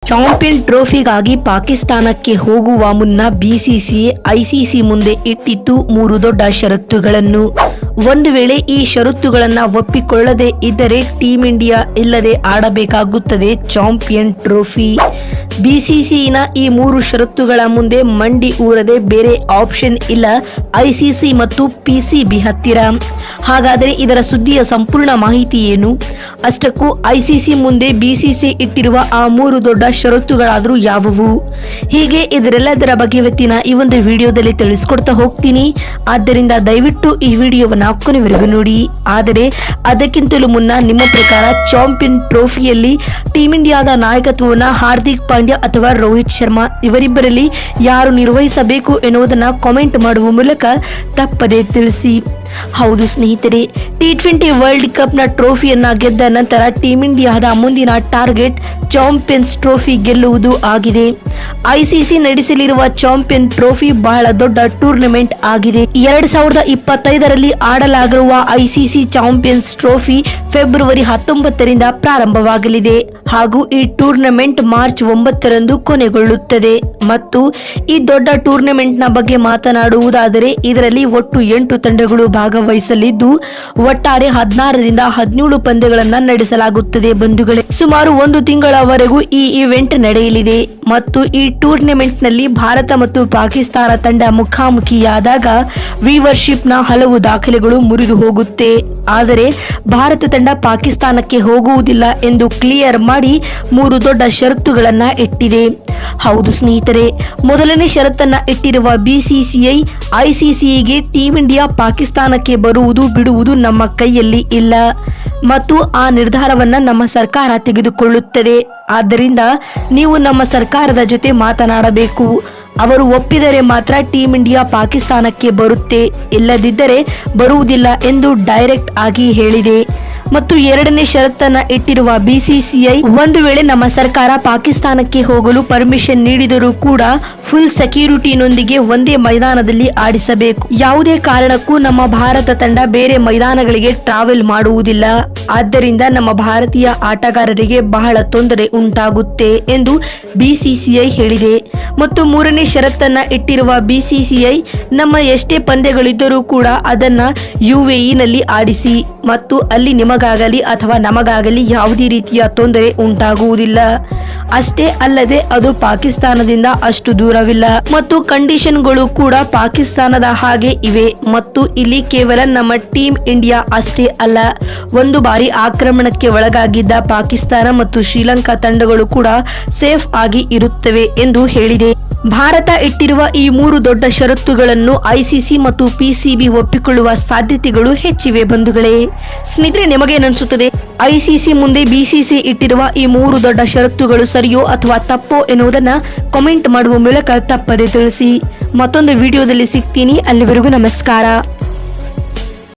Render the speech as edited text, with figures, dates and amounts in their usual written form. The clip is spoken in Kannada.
ಚಾಂಪಿಯನ್ ಟ್ರೋಫಿಗಾಗಿ ಪಾಕಿಸ್ತಾನಕ್ಕೆ ಹೋಗುವ ಮುನ್ನ ಬಿಸಿಸಿಐ ಐಸಿಸಿ ಮುಂದೆ ಇಟ್ಟಿತ್ತು 3 ದೊಡ್ಡ ಷರತ್ತುಗಳನ್ನು. ಒಂದು ವೇಳೆ ಈ ಷರತ್ತುಗಳನ್ನು ಒಪ್ಪಿಕೊಳ್ಳದೆ ಇದ್ದರೆ ಟೀಂ ಇಂಡಿಯಾ ಇಲ್ಲದೆ ಆಡಬೇಕಾಗುತ್ತದೆ ಚಾಂಪಿಯನ್ ಟ್ರೋಫಿ. ಬಿಸಿಸಿನ ಈ 3 ಷರತ್ತುಗಳ ಮುಂದೆ ಮಂಡಿ ಊರದೆ ಬೇರೆ ಆಪ್ಷನ್ ಇಲ್ಲ ಐಸಿಸಿ ಮತ್ತು ಪಿಸಿಬಿ ಹತ್ತಿರ. ಹಾಗಾದರೆ ಇದರ ಸುದ್ದಿಯ ಸಂಪೂರ್ಣ ಮಾಹಿತಿ ಏನು? ಅಷ್ಟಕ್ಕೂ ಐಸಿಸಿ ಮುಂದೆ ಬಿಸಿಸಿ ಇಟ್ಟಿರುವ ಆ 3 ದೊಡ್ಡ ಷರತ್ತುಗಳಾದರೂ ಯಾವುವು? ಹೀಗೆ ಇದರೆಲ್ಲದರ ಬಗ್ಗೆ ಇವತ್ತಿನ ಈ ಒಂದು ವಿಡಿಯೋದಲ್ಲಿ ತಿಳಿಸ್ಕೊಡ್ತಾ ಹೋಗ್ತೀನಿ. ಆದ್ದರಿಂದ ದಯವಿಟ್ಟು ಈ ವಿಡಿಯೋವನ್ನ ಕೊನೆವರೆಗೂ ನೋಡಿ. ಆದರೆ ಅದಕ್ಕಿಂತಲೂ ಮುನ್ನ ನಿಮ್ಮ ಪ್ರಕಾರ ಚಾಂಪಿಯನ್ ಟ್ರೋಫಿಯಲ್ಲಿ ಟೀಂ ಇಂಡಿಯಾದ ನಾಯಕತ್ವವನ್ನು ಹಾರ್ದಿಕ್ ಪಾಂಡ್ಯ ಅಥವಾ ರೋಹಿತ್ ಶರ್ಮಾ ಇವರಿಬ್ಬರಲ್ಲಿ ಯಾರು ನಿರ್ವಹಿಸಬೇಕು ಎನ್ನುವುದನ್ನ ಕಾಮೆಂಟ್ ಮಾಡುವ ಮೂಲಕ ತಪ್ಪದೇ ತಿಳಿಸಿ. ಹೌದು ಸ್ನೇಹಿತರೆ, T20 ವರ್ಲ್ಡ್ ಕಪ್ ನ ಟ್ರೋಫಿಯನ್ನ ಗೆದ್ದ ನಂತರ ಟೀಂ ಇಂಡಿಯಾದ ಮುಂದಿನ ಟಾರ್ಗೆಟ್ ಚಾಂಪಿಯನ್ಸ್ ಟ್ರೋಫಿ ಗೆಲ್ಲುವುದು ಆಗಿದೆ. ಐಸಿಸಿ ನಡೆಸಲಿರುವ ಚಾಂಪಿಯನ್ ಟ್ರೋಫಿ ಬಹಳ ದೊಡ್ಡ ಟೂರ್ನಮೆಂಟ್ ಆಗಿದೆ. 2025ರಲ್ಲಿ ಆಡಲಾಗಿರುವ ಐಸಿಸಿ ಚಾಂಪಿಯನ್ಸ್ ಟ್ರೋಫಿ ಫೆಬ್ರವರಿ 19ರಿಂದ ಪ್ರಾರಂಭವಾಗಲಿದೆ ಹಾಗೂ ಈ ಟೂರ್ನಮೆಂಟ್ ಮಾರ್ಚ್ 9ರಂದು ಕೊನೆಗೊಳ್ಳುತ್ತದೆ. ಮತ್ತು ಈ ದೊಡ್ಡ ಟೂರ್ನಮೆಂಟ್ ನ ಬಗ್ಗೆ ಮಾತನಾಡುವುದಾದರೆ ಇದರಲ್ಲಿ ಒಟ್ಟು 8 ತಂಡಗಳು ಭಾಗವಹಿಸಲಿದ್ದು ಒಟ್ಟಾರೆ 16ರಿಂದ 17 ಪಂದ್ಯಗಳನ್ನ ನಡೆಸಲಾಗುತ್ತದೆ ಬಂಧುಗಳೇ. ಸುಮಾರು 1 ತಿಂಗಳವರೆಗೂ ಈ ಇವೆಂಟ್ ನಡೆಯಲಿದೆ ಮತ್ತು ಈ ಟೂರ್ನಮೆಂಟ್ ನಲ್ಲಿ ಭಾರತ ಮತ್ತು ಪಾಕಿಸ್ತಾನ ತಂಡ ಮುಖಾಮುಖಿಯಾದಾಗ ವ್ಯೂವರ್ಶಿಪ್ ನ ಹಲವು ದಾಖಲೆಗಳು ಮುರಿದು ಹೋಗುತ್ತೆ. ಆದರೆ ಭಾರತ ತಂಡ ಪಾಕಿಸ್ತಾನಕ್ಕೆ ಹೋಗುವುದಿಲ್ಲ ಎಂದು ಕ್ಲಿಯರ್ ಮಾಡಿ 3 ದೊಡ್ಡ ಷರತ್ತುಗಳನ್ನ ಇಟ್ಟಿದೆ. ಹೌದು ಸ್ನೇಹಿತರೆ, ಮೊದಲನೇ ಷರತ್ತನ್ನ ಇಟ್ಟಿರುವ ಬಿಸಿಸಿಐ ಐಸಿಸಿಗೆ ಟೀಂ ಇಂಡಿಯಾ ಪಾಕಿಸ್ತಾನಕ್ಕೆ ಬರುವುದು ಬಿಡುವುದು ನಮ್ಮ ಕೈಯಲ್ಲಿ ಇಲ್ಲ ಮತ್ತು ಆ ನಿರ್ಧಾರವನ್ನ ನಮ್ಮ ಸರ್ಕಾರ ತೆಗೆದುಕೊಳ್ಳುತ್ತದೆ. ಆದ್ದರಿಂದ ನೀವು ನಮ್ಮ ಸರ್ಕಾರದ ಜೊತೆ ಮಾತನಾಡಬೇಕು. ಅವರು ಒಪ್ಪಿದರೆ ಮಾತ್ರ ಟೀಂ ಇಂಡಿಯಾ ಪಾಕಿಸ್ತಾನಕ್ಕೆ ಬರುತ್ತೆ, ಇಲ್ಲದಿದ್ದರೆ ಬರುವುದಿಲ್ಲ ಎಂದು ಡೈರೆಕ್ಟ್ ಆಗಿ ಹೇಳಿದೆ. ಮತ್ತು ಎರಡನೇ ಷರತ್ತನ್ನ ಇಟ್ಟಿರುವ ಬಿಸಿಸಿಐ ಒಂದು ವೇಳೆ ನಮ್ಮ ಸರ್ಕಾರ ಪಾಕಿಸ್ತಾನಕ್ಕೆ ಹೋಗಲು ಪರ್ಮಿಷನ್ ನೀಡಿದರೂ ಕೂಡ ಫುಲ್ ಸೆಕ್ಯೂರಿಟಿನೊಂದಿಗೆ ಒಂದೇ ಮೈದಾನದಲ್ಲಿ ಆಡಿಸಬೇಕು. ಯಾವುದೇ ಕಾರಣಕ್ಕೂ ನಮ್ಮ ಭಾರತ ತಂಡ ಬೇರೆ ಮೈದಾನಗಳಿಗೆ ಟ್ರಾವೆಲ್ ಮಾಡುವುದಿಲ್ಲ. ಆದ್ದರಿಂದ ನಮ್ಮ ಭಾರತೀಯ ಆಟಗಾರರಿಗೆ ಬಹಳ ತೊಂದರೆ ಉಂಟಾಗುತ್ತೆ ಎಂದು ಬಿಸಿಸಿಐ ಹೇಳಿದೆ. ಮತ್ತು 3ನೇ ಷರತ್ತನ್ನ ಇಟ್ಟಿರುವ ಬಿಸಿಸಿಐ ನಮ್ಮ ಎಷ್ಟೇ ಪಂದ್ಯಗಳಿದ್ದರೂ ಕೂಡ ಅದನ್ನ UAE ನಲ್ಲಿ ಆಡಿಸಿ ಮತ್ತು ಅಲ್ಲಿ ನಿಮಗಾಗಲಿ ಅಥವಾ ನಮಗಾಗಲಿ ಯಾವುದೇ ರೀತಿಯ ತೊಂದರೆ ಉಂಟಾಗುವುದಿಲ್ಲ. ಅಷ್ಟೇ ಅಲ್ಲದೆ ಅದು ಪಾಕಿಸ್ತಾನದಿಂದ ಅಷ್ಟು ದೂರವಿಲ್ಲ ಮತ್ತು ಕಂಡೀಷನ್ಗಳು ಕೂಡ ಪಾಕಿಸ್ತಾನದ ಹಾಗೆ ಇವೆ. ಮತ್ತು ಇಲ್ಲಿ ಕೇವಲ ನಮ್ಮ ಟೀಂ ಇಂಡಿಯಾ ಅಷ್ಟೇ ಅಲ್ಲ, ಒಂದು ಬಾರಿ ಆಕ್ರಮಣಕ್ಕೆ ಒಳಗಾಗಿದ್ದ ಪಾಕಿಸ್ತಾನ ಮತ್ತು ಶ್ರೀಲಂಕಾ ತಂಡಗಳು ಕೂಡ ಸೇಫ್ ಆಗಿ ಇರುತ್ತವೆ ಎಂದು ಹೇಳಿದೆ. ಭಾರತ ಇಟ್ಟಿರುವ ಈ 3 ದೊಡ್ಡ ಷರತ್ತುಗಳನ್ನು ಐಸಿಸಿ ಮತ್ತು ಪಿಸಿಬಿ ಒಪ್ಪಿಕೊಳ್ಳುವ ಸಾಧ್ಯತೆಗಳು ಹೆಚ್ಚಿವೆ ಬಂಧುಗಳೇ. ಸ್ನೇಹಿತರೆ, ನಿಮಗೇನನ್ಸುತ್ತದೆ? ಐಸಿಸಿ ಮುಂದೆ ಬಿಸಿಸಿ ಇಟ್ಟಿರುವ ಈ 3 ದೊಡ್ಡ ಷರತ್ತುಗಳು ಸರಿಯೋ ಅಥವಾ ತಪ್ಪೋ ಎನ್ನುವುದನ್ನ ಕಾಮೆಂಟ್ ಮಾಡುವ ಮೂಲಕ ತಪ್ಪದೆ ತಿಳಿಸಿ. ಮತ್ತೊಂದು ವಿಡಿಯೋದಲ್ಲಿ ಸಿಗ್ತೀನಿ. ಅಲ್ಲಿವರೆಗೂ ನಮಸ್ಕಾರ.